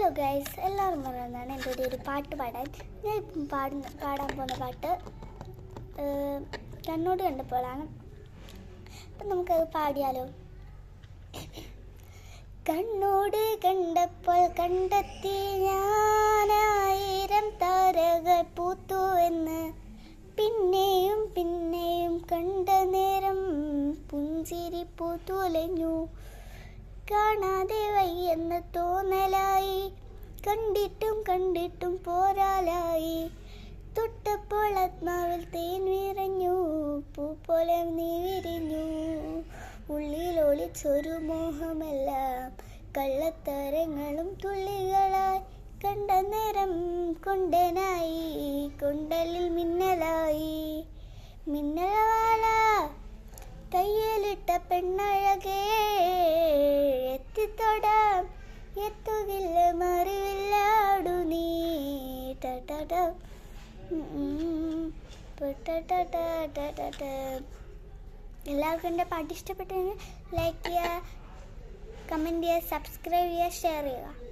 Hello guys, എല്ലാവരും പറയുന്നതാണ് എൻ്റെ ഒരു പാട്ട് പാടാൻ. ഞാൻ ഇപ്പം പാടാൻ പോകുന്ന പാട്ട് കണ്ണോട് കണ്ടപ്പോഴാണ്. അപ്പം നമുക്കത് പാടിയാലോ? കണ്ണോട് കണ്ടപ്പോൾ കണ്ടെത്തി ഞാനായിരം താരകൾ പൂത്തു എന്ന്, പിന്നെയും പിന്നെയും കണ്ട നേരം പുഞ്ചിരി പൂത്തുലഞ്ഞു. കാണാതെ വയ്യെന്ന തോന്നലായി, കണ്ടിട്ടും കണ്ടിട്ടും പോരാലായി. തൊട്ടപ്പോൾ ആത്മാവിൽ തേൻ വിറഞ്ഞു, പൂ പോലെ നീ വിരിഞ്ഞു. ഉള്ളിൽ ഒളിച്ചൊരു മോഹമെല്ലാം കള്ളത്തരങ്ങളും തുള്ളികളായി. കണ്ട നേരം കൊണ്ടനായി, കൊണ്ടലിൽ മിന്നലായി. മിന്നലവാല കയ്യിലിട്ട പെണ്ണഴകേ, എത്തിത്തൊടാം എത്തുകില്ല മറിവില്ലാടു നീ. എല്ലാവർക്കും എൻ്റെ പാട്ട് ഇഷ്ടപ്പെട്ടെങ്കിൽ ലൈക്ക് ചെയ്യുക, കമൻറ്റ് ചെയ്യുക, സബ്സ്ക്രൈബ് ചെയ്യുക, ഷെയർ ചെയ്യുക.